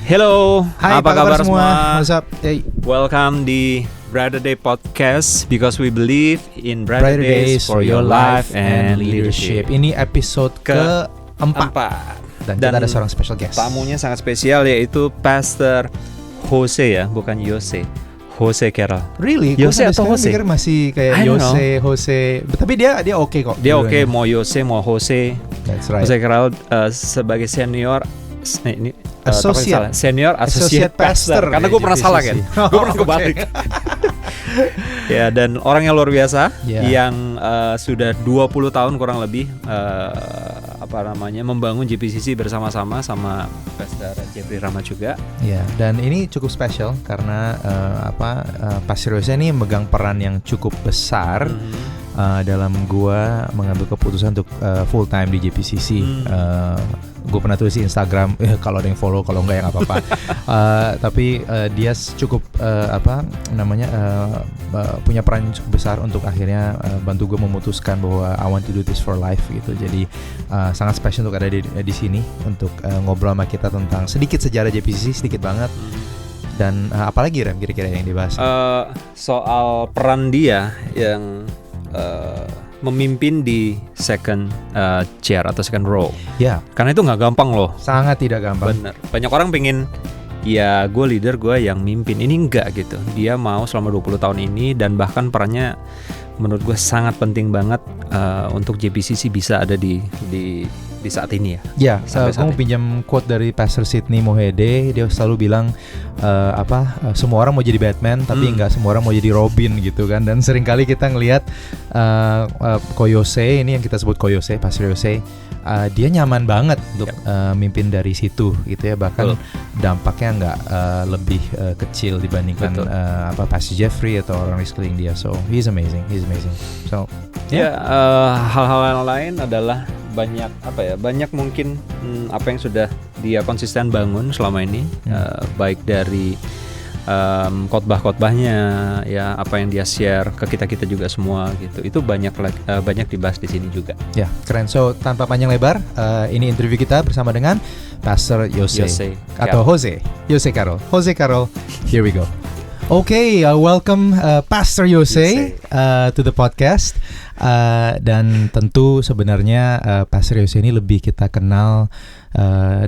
Hello, Hai, apa kabar semua? What's up? Hey. Welcome di Brighter Day Podcast because we believe in Brighter days for your life and leadership. Ini episode keempat. Dan kita ada seorang special guest. Tamunya sangat spesial, yaitu Pastor Jose ya, bukan Yose. Jose Carroll. Really? Yose atau Jose? Mikir masih kayak Jose. Tapi dia oke kok. Dia oke, mau Yose mau Jose. That's right. Jose Carroll sebagai senior senior associate pastor. Karena gue pernah salah kan. Gue pernah kebalik. Ya, dan orang yang luar biasa yang sudah 20 tahun kurang lebih membangun JPCC bersama-sama sama Pastor Jeffrey Rama juga. Ya, dan ini cukup spesial karena Pastor Jose ini megang peran yang cukup besar dalam gua mengambil keputusan untuk full time di JPCC. Gue pernah tulis di Instagram, kalau ada yang follow, kalau enggak ya nggak apa-apa. Tapi dia cukup punya peran yang cukup besar untuk akhirnya bantu gue memutuskan bahwa I want to do this for life gitu. Jadi sangat spesial untuk ada di sini untuk ngobrol sama kita tentang sedikit sejarah JPCC, sedikit banget. Dan apalagi Rem kira-kira yang dibahas? Soal peran dia yang memimpin di second chair atau second row. Ya. Karena itu nggak gampang loh. Sangat tidak gampang. Bener. Banyak orang pengen ya gue leader, gue yang mimpin. Ini enggak gitu. Dia mau selama 20 tahun ini dan bahkan perannya menurut gue sangat penting banget untuk JPCC bisa ada di saat ini ya. Ya, gue mau pinjam quote dari Pastor Sidney Mohede. Dia selalu bilang semua orang mau jadi Batman, tapi nggak semua orang mau jadi Robin gitu kan. Dan seringkali kita ngelihat Koyose, ini yang kita sebut Koyose, Pastor Yose, dia nyaman banget untuk mimpin dari situ gitu ya. Bahkan dampaknya nggak lebih kecil dibandingkan Pastor Jeffrey atau orang di sekeliling dia. So he's amazing. So hal-hal yang lain adalah banyak mungkin apa yang sudah dia konsisten bangun selama ini, baik dari khotbah-khotbahnya ya, apa yang dia share ke kita juga semua gitu. Itu banyak dibahas di sini juga. Ya, keren. So tanpa panjang lebar, ini interview kita bersama dengan Pastor Jose atau Jose Carroll. Jose Carroll, here we go. Okay, welcome Pastor Jose to the podcast. Dan tentu sebenarnya Pastor Jose ini lebih kita kenal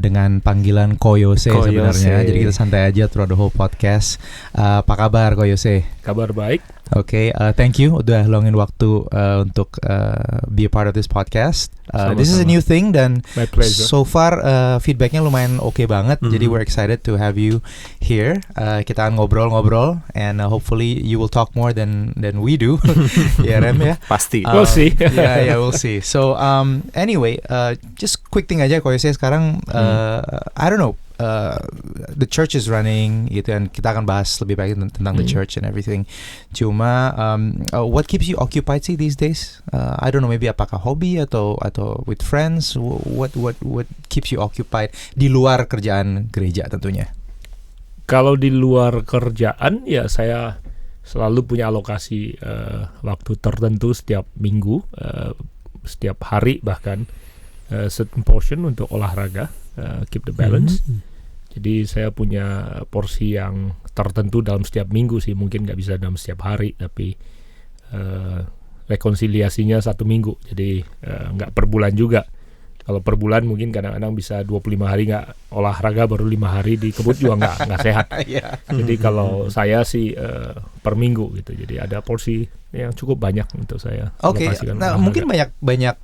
dengan panggilan Koyose sebenarnya. Jadi kita santai aja throughout the whole podcast. Apa kabar Koyose? Kabar baik. Okay, thank you udah luangin waktu untuk be a part of this podcast. This is a new thing dan so far feedbacknya lumayan oke banget. Jadi we're excited to have you here. Kita akan ngobrol-ngobrol and hopefully you will talk more than we do. Ya Rem ya. Pasti. We'll see. Yeah, we'll see. So anyway, just quick thing aja kalau saya sekarang I don't know. The church is running gitu, dan kita akan bahas lebih baik tentang the church and everything. Cuma what keeps you occupied sih these days? I don't know, maybe apakah hobi atau with friends? What keeps you occupied di luar kerjaan gereja tentunya? Kalau di luar kerjaan ya saya selalu punya alokasi waktu tertentu setiap minggu, setiap hari bahkan certain portion untuk olahraga, keep the balance. Jadi saya punya porsi yang tertentu dalam setiap minggu sih, mungkin nggak bisa dalam setiap hari, tapi rekonsiliasinya 1 minggu, jadi nggak per bulan juga. Kalau per bulan mungkin kadang-kadang bisa 25 hari nggak olahraga, baru 5 hari dikebut juga nggak sehat. Jadi kalau saya sih per minggu gitu, jadi ada porsi yang cukup banyak untuk saya. Oke, nah mungkin banyak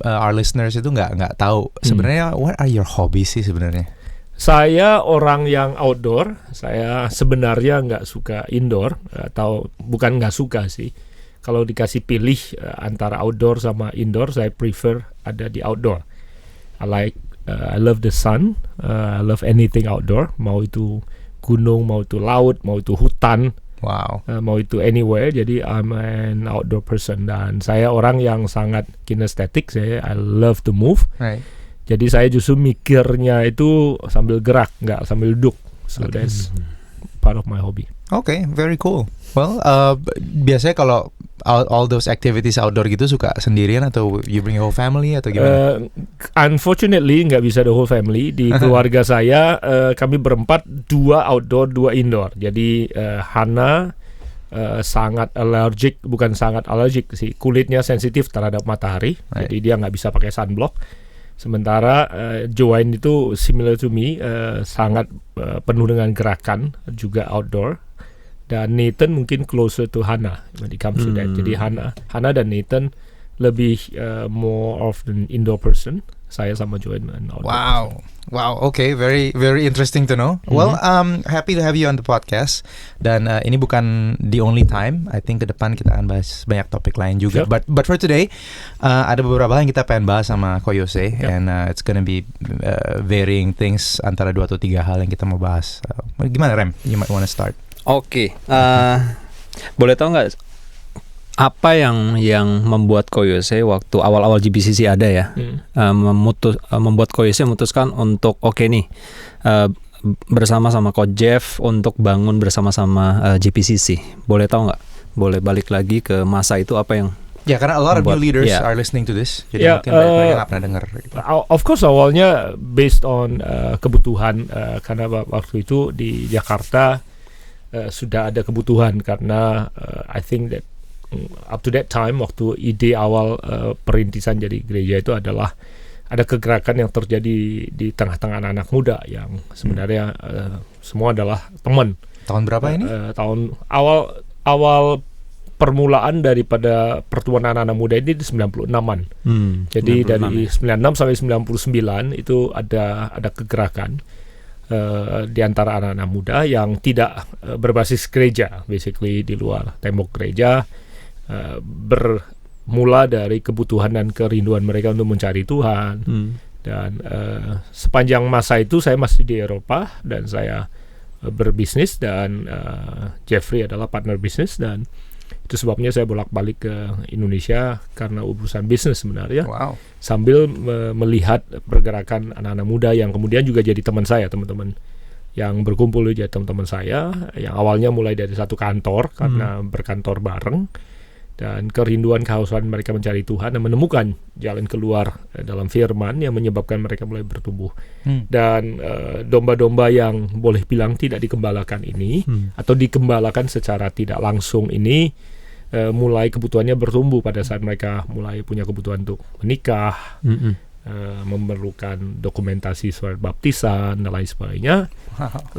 our listeners itu nggak tahu sebenarnya what are your hobbies sih sebenarnya? Saya orang yang outdoor. Saya sebenarnya nggak suka indoor, atau bukan nggak suka sih. Kalau dikasih pilih antara outdoor sama indoor, saya prefer ada di outdoor. I love the sun. I love anything outdoor. Mau itu gunung, mau itu laut, mau itu hutan. Wow. Mau itu anywhere. Jadi I'm an outdoor person, dan saya orang yang sangat kinesthetic. I love to move. Right. Jadi saya justru mikirnya itu sambil gerak, nggak sambil duduk. So part of my hobby. Okay, very cool. Well, biasanya kalau all those activities outdoor gitu suka sendirian atau you bring your whole family atau gimana? Unfortunately nggak bisa the whole family. Di keluarga saya kami berempat, 2 outdoor 2 indoor. Jadi Hana sangat allergic, bukan sangat allergic sih, kulitnya sensitif terhadap matahari, jadi dia nggak bisa pakai sunblock. Sementara Joanne itu similar to me, sangat penuh dengan gerakan, juga outdoor. Dan Nathan mungkin closer to Hana when it comes to that. Jadi Hana dan Nathan lebih more of an indoor person. Saya sama Joanne an outdoor person. Wow, okay, very very interesting to know. Well, happy to have you on the podcast. Dan ini bukan the only time. I think ke depan kita akan bahas banyak topik lain juga. Sure. But for today, ada beberapa hal yang kita pengen bahas sama Ko Yose, and it's gonna be varying things antara 2 atau 3 hal yang kita mau bahas. Gimana Rem? You might wanna start. Oke, boleh tahu nggak apa yang membuat Ko Yose waktu awal-awal GBCC ada ya, membuat Ko Yose memutuskan untuk bersama-sama Coach Jeff untuk bangun bersama-sama GBCC. Boleh tahu nggak? Boleh balik lagi ke masa itu apa yang? Ya, karena a lot of new leaders are listening to this, jadi mungkin mereka nggak pernah dengar. Gitu. Of course awalnya based on kebutuhan, karena waktu itu di Jakarta sudah ada kebutuhan, karena I think that up to that time waktu ide awal perintisan jadi gereja itu adalah ada kegerakan yang terjadi di tengah-tengah anak-anak muda yang sebenarnya semua adalah teman. Tahun berapa ini? Tahun awal permulaan daripada pertemuan anak-anak muda ini di 96-an. Jadi 96, dari 96 sampai 99 itu ada kegerakan di antara anak-anak muda yang tidak berbasis gereja, basically di luar tembok gereja, bermula dari kebutuhan dan kerinduan mereka untuk mencari Tuhan. Dan sepanjang masa itu saya masih di Eropa dan saya berbisnis, dan Jeffrey adalah partner bisnis, dan itu sebabnya saya bolak-balik ke Indonesia karena urusan bisnis sebenarnya. Sambil melihat pergerakan anak-anak muda yang kemudian juga jadi teman saya, teman-teman yang berkumpul jadi teman-teman saya, yang awalnya mulai dari satu kantor karena berkantor bareng, dan kerinduan kehausan mereka mencari Tuhan dan menemukan jalan keluar dalam firman yang menyebabkan mereka mulai bertumbuh. Dan domba-domba yang boleh bilang tidak dikembalakan ini atau dikembalakan secara tidak langsung ini mulai kebutuhannya bertumbuh pada saat mereka mulai punya kebutuhan untuk menikah, memerlukan dokumentasi surat baptisan dan lain sebagainya,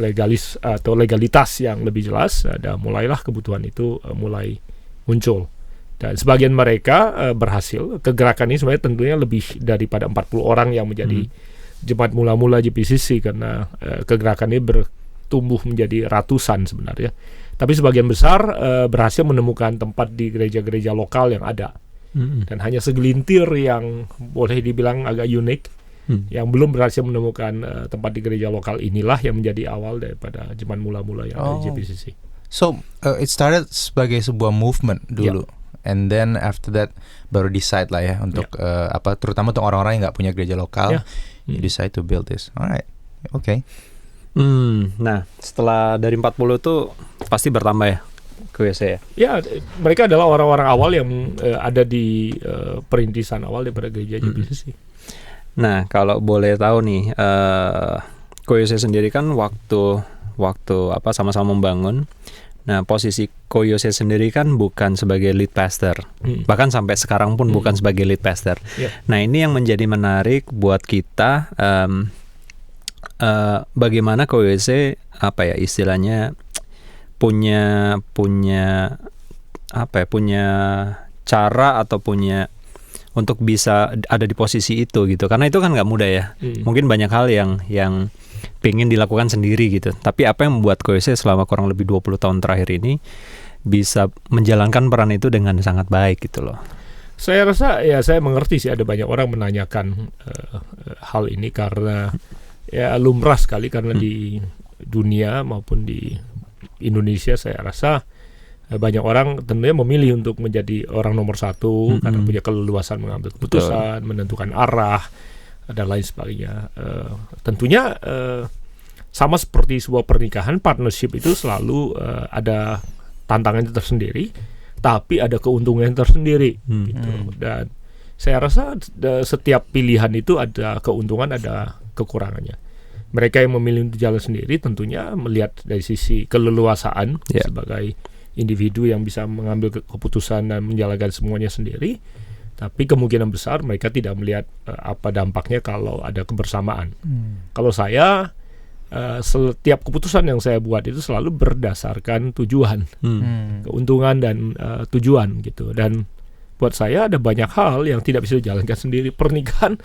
legalitas yang lebih jelas, dan mulailah kebutuhan itu mulai muncul. Dan sebagian mereka berhasil. Kegerakan ini sebenarnya tentunya lebih daripada 40 orang yang menjadi jemaat mula-mula GBCC, karena kegerakan ini bertumbuh menjadi ratusan sebenarnya. Tapi sebagian besar berhasil menemukan tempat di gereja-gereja lokal yang ada. Dan hanya segelintir yang boleh dibilang agak unik, yang belum berhasil menemukan tempat di gereja lokal, inilah yang menjadi awal daripada jemaat mula-mula yang ada di GBCC. So it started sebagai sebuah movement dulu. And then after that baru decide lah ya untuk terutama untuk orang-orang yang nggak punya gereja lokal, you decide to build this. Alright, okay. Nah setelah dari 40 tuh pasti bertambah ya ke WC ya? Ya, mereka adalah orang-orang awal yang ada di perintisan awal daripada gereja GBCC. Nah kalau boleh tahu nih, Ko Yose sendiri kan waktu sama-sama membangun. Nah, posisi Ko Yose sendiri kan bukan sebagai lead pastor, bahkan sampai sekarang pun bukan sebagai lead pastor. Nah, ini yang menjadi menarik buat kita, bagaimana Ko Yose istilahnya punya cara atau punya untuk bisa ada di posisi itu gitu, karena itu kan nggak mudah ya. Mungkin banyak hal yang pengen dilakukan sendiri gitu. Tapi apa yang membuat Ko Yose selama kurang lebih 20 tahun terakhir ini bisa menjalankan peran itu dengan sangat baik gitu loh. Saya rasa saya mengerti sih ada banyak orang menanyakan hal ini, karena lumrah sekali, karena di dunia maupun di Indonesia saya rasa banyak orang tentunya memilih untuk menjadi orang nomor satu karena punya keleluasan mengambil keputusan, menentukan arah dan lain sebagainya. Tentunya sama seperti sebuah pernikahan, partnership itu selalu ada tantangannya tersendiri, tapi ada keuntungannya tersendiri. Gitu. Dan saya rasa setiap pilihan itu ada keuntungan, ada kekurangannya. Mereka yang memilih untuk jalan sendiri tentunya melihat dari sisi keleluasaan sebagai individu yang bisa mengambil keputusan dan menjalankan semuanya sendiri. Tapi kemungkinan besar mereka tidak melihat apa dampaknya kalau ada kebersamaan. Kalau saya, setiap keputusan yang saya buat itu selalu berdasarkan tujuan, keuntungan dan tujuan gitu. Dan buat saya ada banyak hal yang tidak bisa dijalankan sendiri. Pernikahan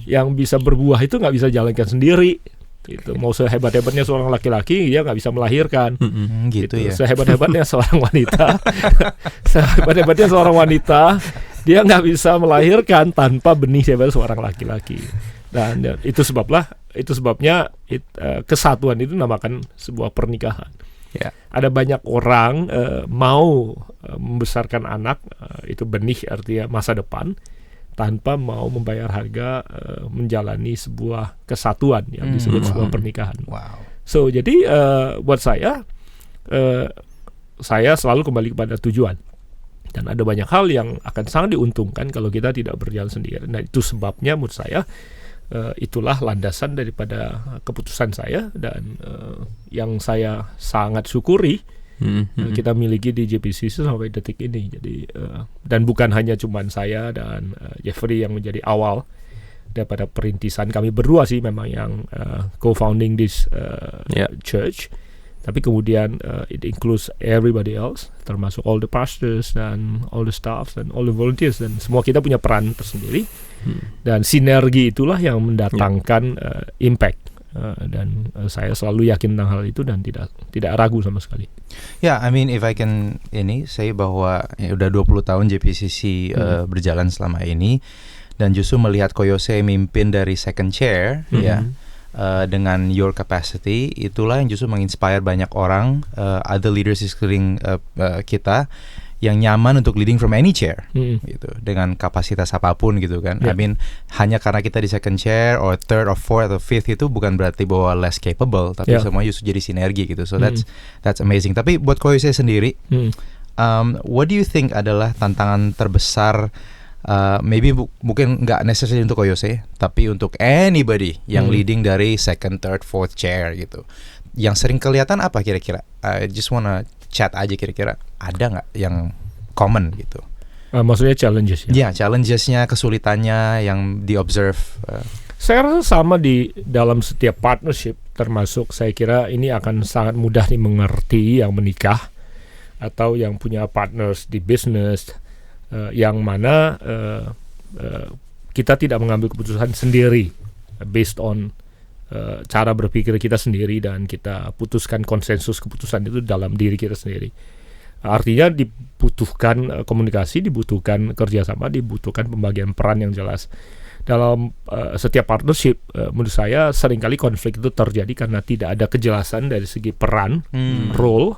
yang bisa berbuah itu nggak bisa dijalankan sendiri. Gitu. Mau sehebat-hebatnya seorang laki-laki, dia nggak bisa melahirkan. Gitu ya. Sehebat-hebatnya seorang wanita, sehebat-hebatnya seorang wanita, dia nggak bisa melahirkan tanpa benih daripada seorang laki-laki. Dan itu sebabnya kesatuan itu namakan sebuah pernikahan. Ada banyak orang mau membesarkan anak, itu benih artinya masa depan, tanpa mau membayar harga menjalani sebuah kesatuan yang disebut sebuah pernikahan. So jadi buat saya selalu kembali kepada tujuan. Dan ada banyak hal yang akan sangat diuntungkan kalau kita tidak berjalan sendiri. Nah itu sebabnya menurut saya itulah landasan daripada keputusan saya, dan yang saya sangat syukuri kita miliki di JPCC sampai detik ini. Jadi dan bukan hanya cuman saya dan Jeffrey yang menjadi awal daripada perintisan, kami berdua sih memang yang co-founding this church. Tapi kemudian it includes everybody else, termasuk all the pastors dan all the staff dan all the volunteers, dan semua kita punya peran tersendiri. Dan sinergi itulah yang mendatangkan impact. Dan saya selalu yakin tentang hal itu dan tidak ragu sama sekali. I mean if I can say bahwa udah 20 tahun JPCC berjalan selama ini, dan justru melihat Ko Yose mimpin dari second chair dengan your capacity, itulah yang justru menginspire banyak orang, other leaders di sekeliling kita yang nyaman untuk leading from any chair gitu, dengan kapasitas apapun gitu kan. I mean hanya karena kita di second chair or third or fourth or fifth itu bukan berarti bahwa less capable, tapi semua justru jadi sinergi gitu. So that's amazing. Tapi buat Ko Yose sendiri, what do you think adalah tantangan terbesar, maybe mungkin nggak necessarily untuk Ko Yose, tapi untuk anybody yang leading dari second, third, fourth chair gitu, yang sering kelihatan apa kira-kira? I just wanna chat aja, kira-kira ada nggak yang common gitu? Maksudnya challenges ya? Challengesnya, kesulitannya yang di-observe. Saya rasa sama di dalam setiap partnership, termasuk saya kira ini akan sangat mudah dimengerti yang menikah atau yang punya partners di bisnis, yang mana kita tidak mengambil keputusan sendiri based on cara berpikir kita sendiri, dan kita putuskan konsensus keputusan itu dalam diri kita sendiri. Artinya dibutuhkan komunikasi, dibutuhkan kerjasama, dibutuhkan pembagian peran yang jelas. Dalam setiap partnership, menurut saya seringkali konflik itu terjadi karena tidak ada kejelasan dari segi peran, role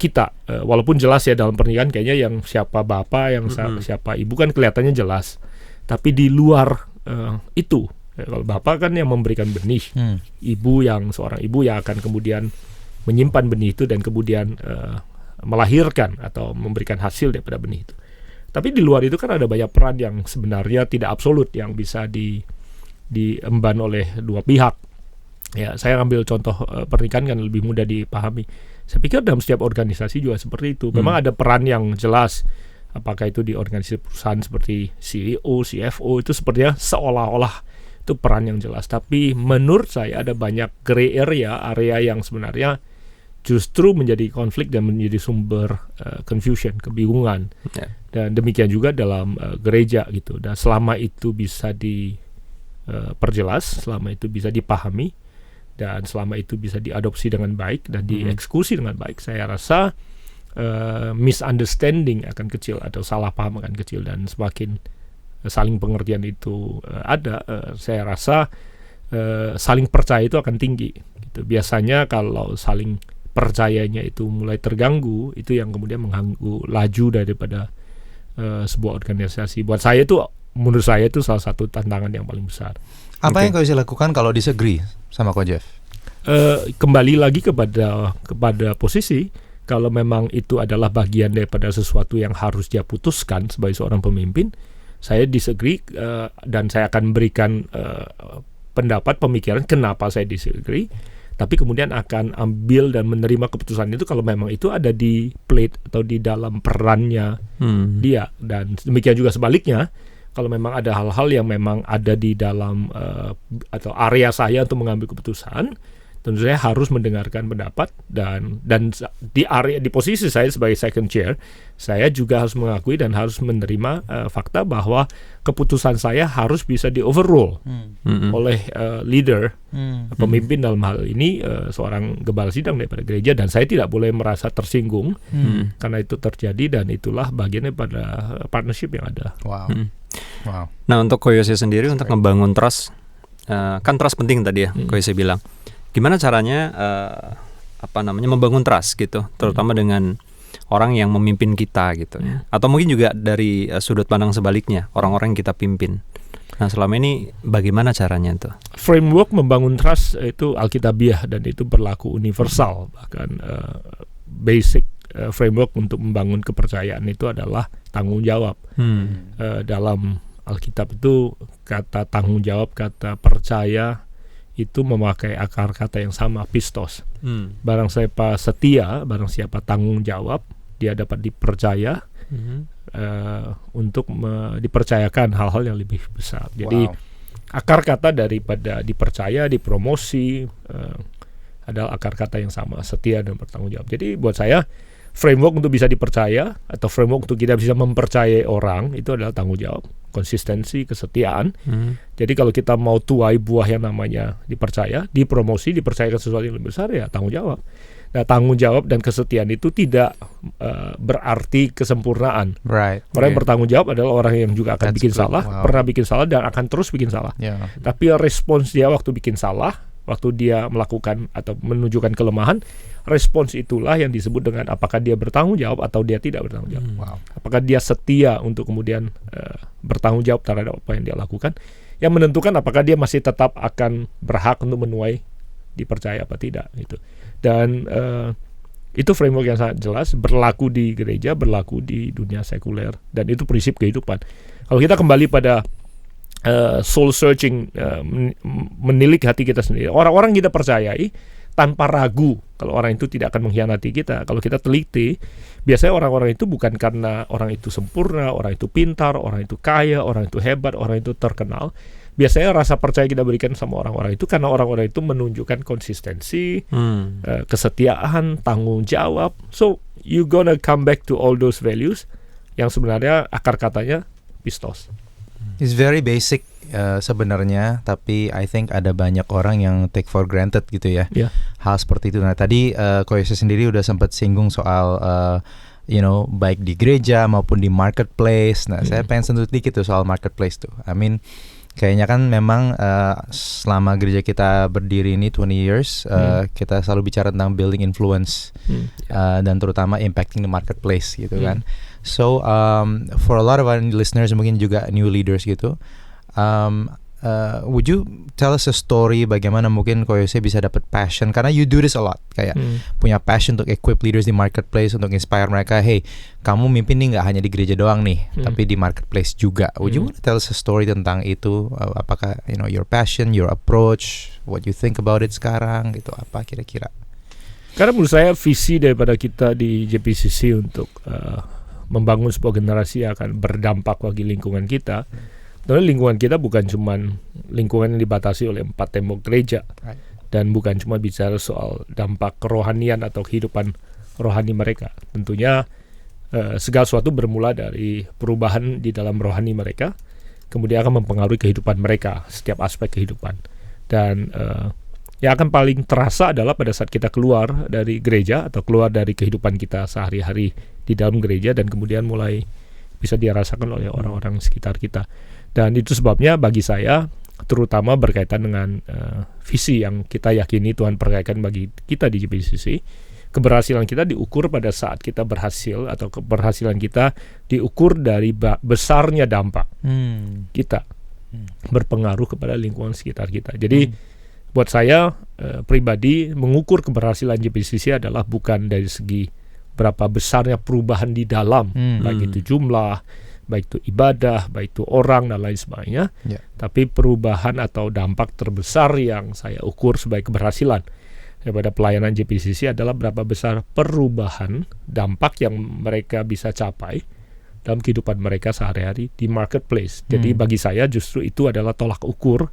kita. Walaupun jelas ya dalam pernikahan kayaknya yang siapa bapak, yang siapa ibu kan kelihatannya jelas. Tapi di luar itu, kalau bapak kan yang memberikan benih, seorang ibu yang akan kemudian menyimpan benih itu dan kemudian melahirkan atau memberikan hasil daripada benih itu. Tapi di luar itu kan ada banyak peran yang sebenarnya tidak absolut, yang bisa diemban oleh dua pihak. Ya, saya ambil contoh pernikahan kan lebih mudah dipahami. Saya pikir dalam setiap organisasi juga seperti itu. Memang ada peran yang jelas. Apakah itu di organisasi perusahaan seperti CEO, CFO, itu sepertinya seolah-olah itu peran yang jelas. Tapi menurut saya ada banyak gray area yang sebenarnya justru menjadi konflik dan menjadi sumber confusion, kebingungan. Dan demikian juga dalam gereja gitu. Dan selama itu bisa diperjelas, selama itu bisa dipahami, dan selama itu bisa diadopsi dengan baik dan dieksekusi dengan baik, saya rasa misunderstanding akan kecil atau salah paham akan kecil, dan semakin saling pengertian itu ada, saya rasa saling percaya itu akan tinggi gitu. Biasanya kalau saling percayanya itu mulai terganggu, itu yang kemudian mengganggu laju daripada sebuah organisasi. Buat saya itu, menurut saya itu salah satu tantangan yang paling besar. Apa yang kau bisa lakukan kalau disagree sama Ko Jeff? kembali lagi kepada posisi, kalau memang itu adalah bagian daripada sesuatu yang harus dia putuskan sebagai seorang pemimpin, saya disagree, dan saya akan berikan pendapat, pemikiran kenapa saya disagree, tapi kemudian akan ambil dan menerima keputusan itu kalau memang itu ada di plate atau di dalam perannya dia. Dan demikian juga sebaliknya, kalau memang ada hal-hal yang memang ada di dalam atau area saya untuk mengambil keputusan, tentu saya harus mendengarkan pendapat, dan di posisi saya sebagai second chair, saya juga harus mengakui dan harus menerima fakta bahwa keputusan saya harus bisa di overrule oleh leader, pemimpin dalam hal ini seorang gembala sidang daripada gereja, dan saya tidak boleh merasa tersinggung karena itu terjadi, dan itulah bagian daripada partnership yang ada. Wow. Nah, untuk Ko Yose sendiri untuk membangun trust, kan trust penting tadi ya, Ko Yose bilang. Gimana caranya membangun trust gitu, terutama dengan orang yang memimpin kita gitu, atau mungkin juga dari sudut pandang sebaliknya, orang-orang yang kita pimpin. Nah, selama ini bagaimana caranya itu? Framework membangun trust itu alkitabiah dan itu berlaku universal, bahkan basic framework untuk membangun kepercayaan itu adalah tanggung jawab. Dalam Alkitab itu kata tanggung jawab, kata percaya itu memakai akar kata yang sama, pistos. Barang siapa setia, barang siapa tanggung jawab, dia dapat dipercaya untuk dipercayakan hal-hal yang lebih besar. Jadi akar kata daripada dipercaya, dipromosi adalah akar kata yang sama, setia dan bertanggung jawab. Jadi buat saya framework untuk bisa dipercaya atau framework untuk kita bisa mempercayai orang itu adalah tanggung jawab, konsistensi, kesetiaan. Jadi kalau kita mau tuai buah yang namanya dipercaya, dipromosi, dipercayakan sesuatu yang lebih besar, ya tanggung jawab. Nah, tanggung jawab dan kesetiaan itu tidak berarti kesempurnaan. Orang yang bertanggung jawab adalah orang yang juga akan bikin salah, pernah bikin salah dan akan terus bikin salah. Tapi respons dia waktu bikin salah, waktu dia melakukan atau menunjukkan kelemahan, respons itulah yang disebut dengan apakah dia bertanggung jawab atau dia tidak bertanggung jawab. Apakah dia setia untuk kemudian bertanggung jawab terhadap apa yang dia lakukan, yang menentukan apakah dia masih tetap akan berhak untuk menuai dipercaya apa tidak gitu. Dan itu framework yang sangat jelas, berlaku di gereja, berlaku di dunia sekuler, dan itu prinsip kehidupan. Kalau kita kembali pada soul searching, menilik hati kita sendiri, orang-orang kita percayai tanpa ragu kalau orang itu tidak akan mengkhianati kita. Kalau kita teliti, biasanya orang-orang itu bukan karena orang itu sempurna, orang itu pintar, orang itu kaya, orang itu hebat, orang itu terkenal. Biasanya rasa percaya kita berikan sama orang-orang itu karena orang-orang itu menunjukkan konsistensi, kesetiaan, tanggung jawab. So you gonna come back to all those values yang sebenarnya akar katanya pistos. It's very basic sebenarnya, tapi I think ada banyak orang yang take for granted gitu ya, hal seperti itu. Nah, tadi Ko Yose sendiri udah sempat singgung soal baik di gereja maupun di marketplace. Nah, saya pengen sentuh dikit tuh soal marketplace tuh. I mean, kayaknya kan memang selama gereja kita berdiri ini 20 years, kita selalu bicara tentang building influence dan terutama impacting the marketplace gitu kan. So for a lot of our listeners, mungkin juga new leaders gitu, would you tell us a story bagaimana mungkin Ko Yose bisa dapat passion, karena you do this a lot, kayak punya passion untuk equip leaders di marketplace, untuk inspire mereka, hey kamu mimpin nih nggak hanya di gereja doang nih, tapi di marketplace juga. Would you want to tell us a story tentang itu? Apakah your passion, your approach, what you think about it sekarang gitu, apa kira-kira? Karena menurut saya visi daripada kita di JPCC untuk membangun sebuah generasi yang akan berdampak bagi lingkungan kita. Dan lingkungan kita bukan cuma lingkungan yang dibatasi oleh 4 tembok gereja, dan bukan cuma bicara soal dampak kerohanian atau kehidupan rohani mereka. Tentunya segala sesuatu bermula dari perubahan di dalam rohani mereka, kemudian akan mempengaruhi kehidupan mereka, setiap aspek kehidupan. Dan yang akan paling terasa adalah pada saat kita keluar dari gereja atau keluar dari kehidupan kita sehari-hari di dalam gereja, dan kemudian mulai bisa dirasakan oleh orang-orang sekitar kita. Dan itu sebabnya bagi saya, terutama berkaitan dengan visi yang kita yakini Tuhan percayakan bagi kita di JPCC, keberhasilan kita diukur pada saat kita berhasil, atau keberhasilan kita diukur dari besarnya dampak kita berpengaruh kepada lingkungan sekitar kita. Jadi buat saya pribadi mengukur keberhasilan JPCC adalah bukan dari segi berapa besarnya perubahan di dalam, baik itu jumlah, baik itu ibadah, baik itu orang dan lain sebagainya, tapi perubahan atau dampak terbesar yang saya ukur sebagai keberhasilan daripada pelayanan JPCC adalah berapa besar perubahan dampak yang mereka bisa capai dalam kehidupan mereka sehari-hari di marketplace. Jadi bagi saya justru itu adalah tolak ukur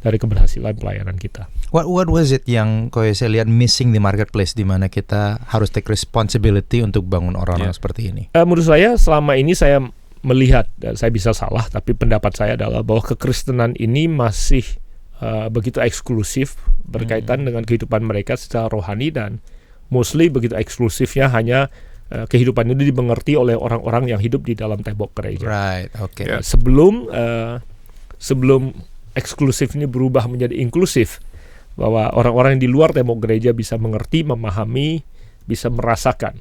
dari keberhasilan pelayanan kita. What was it yang saya lihat missing di marketplace, di mana kita harus take responsibility untuk bangun orang-orang seperti ini? Menurut saya selama ini saya melihat, dan saya bisa salah, tapi pendapat saya adalah bahwa kekristenan ini masih begitu eksklusif berkaitan dengan kehidupan mereka secara rohani, dan mostly begitu eksklusifnya hanya kehidupan ini dimengerti oleh orang-orang yang hidup di dalam tembok gereja. Right, okay. Sebelum eksklusif ini berubah menjadi inklusif, bahwa orang-orang yang di luar tembok gereja bisa mengerti, memahami, bisa merasakan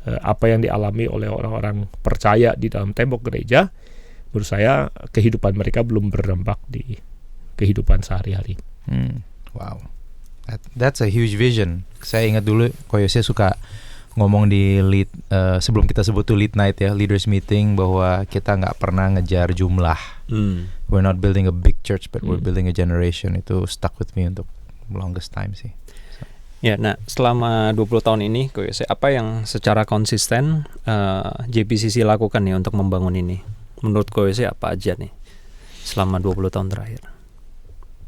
apa yang dialami oleh orang-orang percaya di dalam tembok gereja. Menurut saya kehidupan mereka belum berdampak di kehidupan sehari-hari. Wow, that's a huge vision. Saya ingat dulu Koyose suka ngomong di lead, sebelum kita sebut tuh lead night ya, leaders meeting, bahwa kita nggak pernah ngejar jumlah. We're not building a big church, but we're building a generation. Itu stuck with me untuk longest time sih. Ya, nah selama 20 tahun ini, apa yang secara konsisten JPCC lakukan nih untuk membangun ini? Menurut Koyose apa aja nih selama 20 tahun terakhir?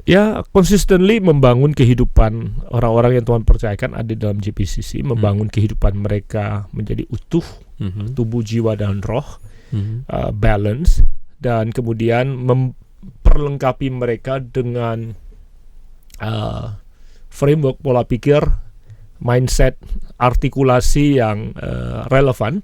Ya, consistently membangun kehidupan orang-orang yang Tuhan percayakan ada dalam JPCC, membangun kehidupan mereka menjadi utuh, tubuh, jiwa, dan roh, balance, dan kemudian memperlengkapi mereka dengan framework, pola pikir, mindset, artikulasi yang relevan,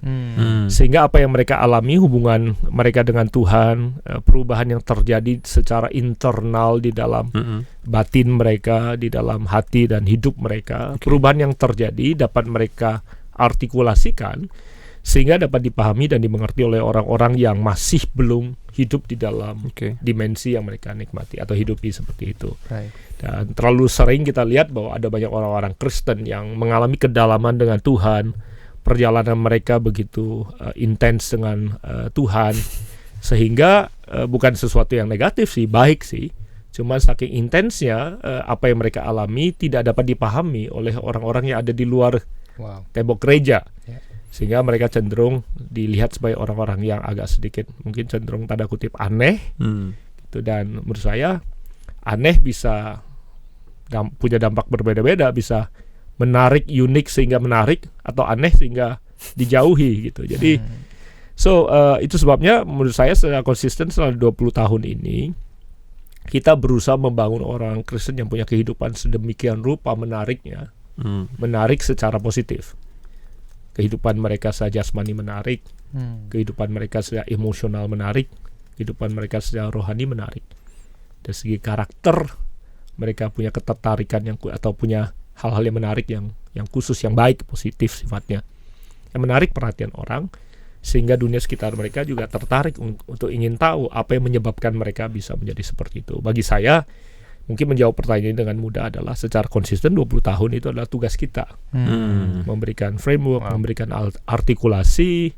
sehingga apa yang mereka alami, hubungan mereka dengan Tuhan, perubahan yang terjadi secara internal di dalam batin mereka, di dalam hati dan hidup mereka, perubahan yang terjadi dapat mereka artikulasikan sehingga dapat dipahami dan dimengerti oleh orang-orang yang masih belum hidup di dalam dimensi yang mereka nikmati atau hidupi seperti itu. Dan terlalu sering kita lihat bahwa ada banyak orang-orang Kristen yang mengalami kedalaman dengan Tuhan, perjalanan mereka begitu intens dengan Tuhan, sehingga bukan sesuatu yang negatif sih, baik sih, cuman saking intensnya apa yang mereka alami tidak dapat dipahami oleh orang-orang yang ada di luar tembok gereja. Sehingga mereka cenderung dilihat sebagai orang-orang yang agak sedikit mungkin cenderung tanda kutip aneh gitu. Dan menurut saya aneh bisa punya dampak berbeda-beda, bisa menarik, unik sehingga menarik, atau aneh sehingga dijauhi gitu. Jadi itu sebabnya menurut saya secara konsisten selama 20 tahun ini kita berusaha membangun orang Kristen yang punya kehidupan sedemikian rupa menariknya, menarik secara positif. Kehidupan mereka secara jasmani menarik, kehidupan mereka secara emosional menarik, kehidupan mereka secara rohani menarik. Dari segi karakter, mereka punya ketertarikan atau punya hal-hal yang menarik, yang khusus, yang baik, positif sifatnya, yang menarik perhatian orang, sehingga dunia sekitar mereka juga tertarik untuk ingin tahu apa yang menyebabkan mereka bisa menjadi seperti itu. Bagi saya, mungkin menjawab pertanyaan ini dengan mudah adalah secara konsisten 20 tahun itu adalah tugas kita. Memberikan framework, memberikan artikulasi,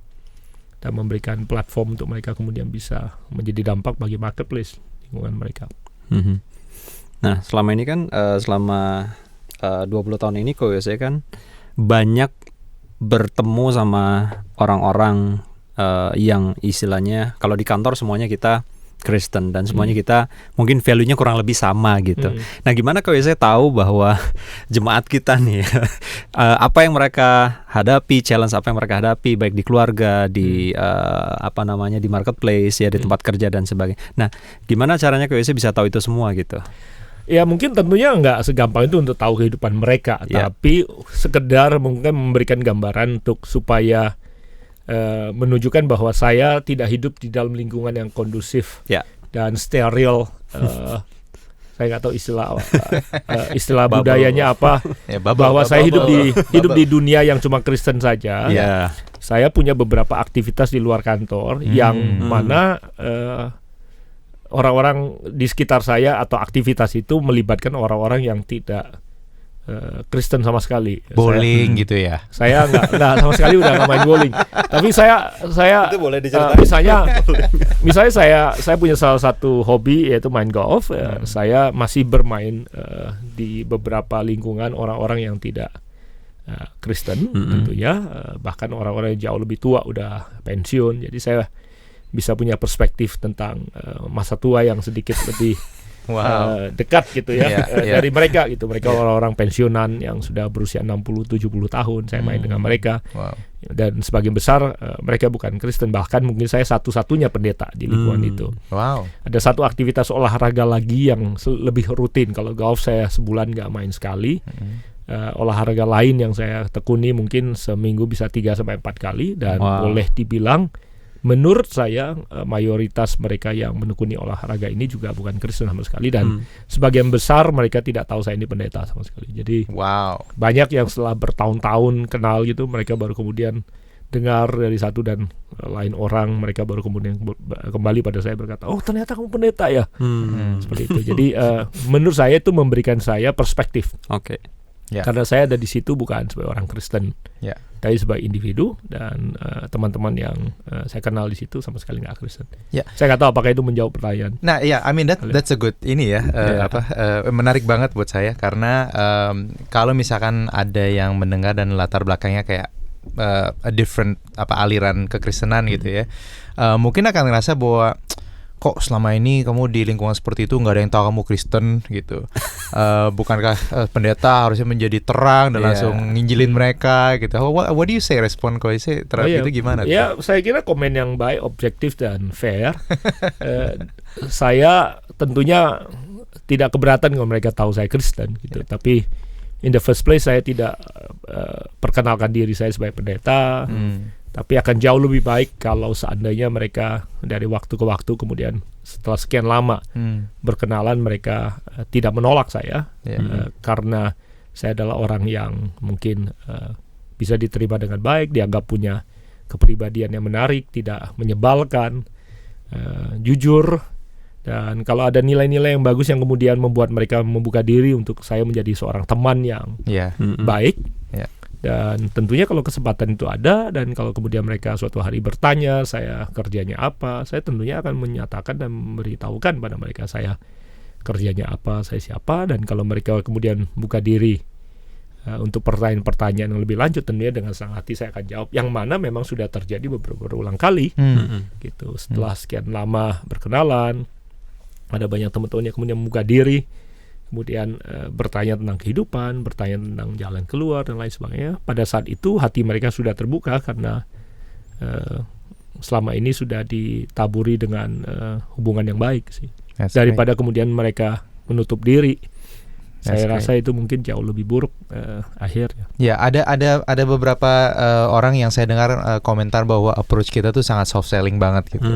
dan memberikan platform untuk mereka kemudian bisa menjadi dampak bagi marketplace lingkungan mereka. Nah, selama ini kan selama 20 tahun ini Koyose kan banyak bertemu sama orang-orang yang istilahnya kalau di kantor semuanya kita Kristen dan semuanya kita mungkin value-nya kurang lebih sama gitu. Nah, gimana kalau saya tahu bahwa jemaat kita nih apa yang mereka hadapi, challenge apa yang mereka hadapi baik di keluarga, di di marketplace ya, di tempat kerja dan sebagainya. Nah, gimana caranya kalau saya bisa tahu itu semua gitu? Ya mungkin tentunya nggak segampang itu untuk tahu kehidupan mereka, tapi sekedar mungkin memberikan gambaran untuk supaya menunjukkan bahwa saya tidak hidup di dalam lingkungan yang kondusif dan steril. Saya nggak tahu istilah budayanya apa, bahwa saya hidup di dunia yang cuma Kristen saja. Saya punya beberapa aktivitas di luar kantor yang mana orang-orang di sekitar saya atau aktivitas itu melibatkan orang-orang yang tidak Kristen sama sekali. Bowling gitu ya. Saya nggak sama sekali udah nggak main bowling. Tapi saya itu boleh diceritain. Misalnya saya punya salah satu hobi yaitu main golf. Saya masih bermain di beberapa lingkungan orang-orang yang tidak Kristen tentunya, bahkan orang-orang yang jauh lebih tua udah pensiun. Jadi saya bisa punya perspektif tentang masa tua yang sedikit lebih dekat gitu ya dari mereka gitu. Mereka orang-orang pensiunan yang sudah berusia 60-70 tahun. Saya main dengan mereka. Dan sebagian besar mereka bukan Kristen. Bahkan mungkin saya satu-satunya pendeta di lingkungan itu. Ada satu aktivitas olahraga lagi yang lebih rutin. Kalau golf saya sebulan nggak main sekali. Olahraga lain yang saya tekuni mungkin seminggu bisa 3-4 kali. Dan boleh dibilang menurut saya mayoritas mereka yang menekuni olahraga ini juga bukan Kristen sama sekali, dan sebagian besar mereka tidak tahu saya ini pendeta sama sekali. Jadi banyak yang setelah bertahun-tahun kenal gitu, mereka baru kemudian dengar dari satu dan lain orang, mereka baru kemudian kembali pada saya berkata, oh ternyata kamu pendeta ya. Seperti itu. Jadi menurut saya itu memberikan saya perspektif. Karena saya ada di situ bukan sebagai orang Kristen, tapi sebagai individu, dan teman-teman yang saya kenal di situ sama sekali nggak Kristen. Saya nggak tahu apakah itu menjawab pertanyaan. Nah, I mean that's a good menarik banget buat saya, karena kalau misalkan ada yang mendengar dan latar belakangnya kayak a different aliran kekristenan gitu ya, mungkin akan ngerasa bahwa kok selama ini kamu di lingkungan seperti itu nggak ada yang tahu kamu Kristen gitu. Bukankah pendeta harusnya menjadi terang dan langsung nginjilin mereka gitu. What do you say, respon kalau saya terhadap itu gimana? Ya, saya kira komen yang baik, objektif dan fair. Saya tentunya tidak keberatan kalau mereka tahu saya Kristen gitu. Tapi in the first place saya tidak perkenalkan diri saya sebagai pendeta. Tapi akan jauh lebih baik kalau seandainya mereka dari waktu ke waktu kemudian setelah sekian lama berkenalan, mereka tidak menolak saya karena saya adalah orang yang mungkin bisa diterima dengan baik, dianggap punya kepribadian yang menarik, tidak menyebalkan, jujur, dan kalau ada nilai-nilai yang bagus yang kemudian membuat mereka membuka diri untuk saya menjadi seorang teman yang baik. Dan tentunya kalau kesempatan itu ada, dan kalau kemudian mereka suatu hari bertanya saya kerjanya apa, saya tentunya akan menyatakan dan memberitahukan pada mereka saya kerjanya apa, saya siapa. Dan kalau mereka kemudian buka diri untuk pertanyaan-pertanyaan yang lebih lanjut, tentunya dengan senang hati saya akan jawab, yang mana memang sudah terjadi berulang kali gitu. Setelah sekian lama berkenalan, ada banyak teman-teman yang kemudian membuka diri, kemudian bertanya tentang kehidupan, bertanya tentang jalan keluar dan lain sebagainya. Pada saat itu hati mereka sudah terbuka karena selama ini sudah ditaburi dengan hubungan yang baik sih. Daripada kemudian mereka menutup diri. Saya rasa itu mungkin jauh lebih buruk akhirnya. Ya, ada beberapa orang yang saya dengar komentar bahwa approach kita tuh sangat soft selling banget gitu.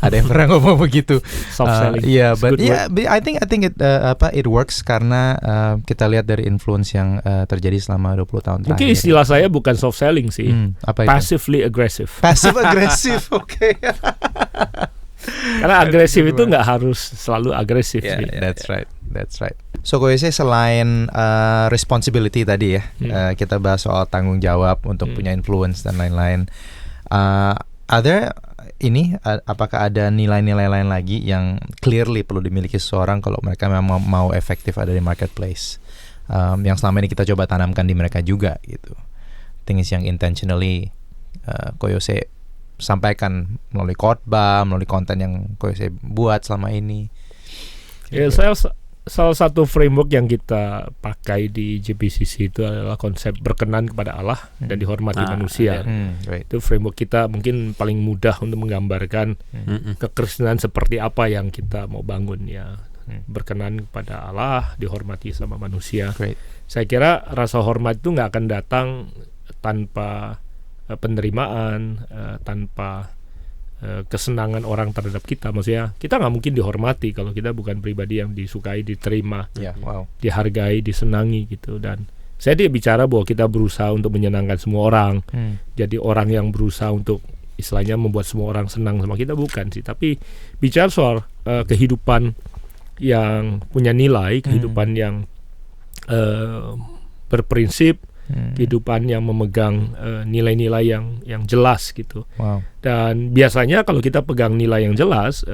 Ada yang pernah ngomong begitu. Soft selling. But I think it works karena kita lihat dari influence yang terjadi selama 20 tahun terakhir. Mungkin istilah saya bukan soft selling sih. Passively aggressive. Passive aggressive, oke. Karena agresif itu nggak harus selalu agresif sih. That's right. So Koyose, selain responsibility tadi ya, kita bahas soal tanggung jawab untuk punya influence dan lain-lain. Apakah ada nilai-nilai lain lagi yang clearly perlu dimiliki seseorang kalau mereka memang mau efektif ada di marketplace, yang selama ini kita coba tanamkan di mereka juga gitu. Things yang intentionally Koyose sampaikan melalui khotbah, melalui konten yang Koyose buat selama ini. Ya, salah satu framework yang kita pakai di JPCC itu adalah konsep berkenan kepada Allah dan dihormati manusia. Itu framework kita mungkin paling mudah untuk menggambarkan kekristenan seperti apa yang kita mau bangun ya. Berkenan kepada Allah, dihormati sama manusia. Saya kira rasa hormat itu nggak akan datang tanpa penerimaan, tanpa kesenangan orang terhadap kita. Maksudnya kita nggak mungkin dihormati kalau kita bukan pribadi yang disukai, diterima, dihargai, disenangi gitu. Dan saya tidak bicara bahwa kita berusaha untuk menyenangkan semua orang, jadi orang yang berusaha untuk istilahnya membuat semua orang senang sama kita, bukan sih. Tapi bicara soal kehidupan yang punya nilai, kehidupan yang berprinsip, kehidupan yang memegang nilai-nilai yang jelas gitu. Wow. Dan biasanya kalau kita pegang nilai yang jelas,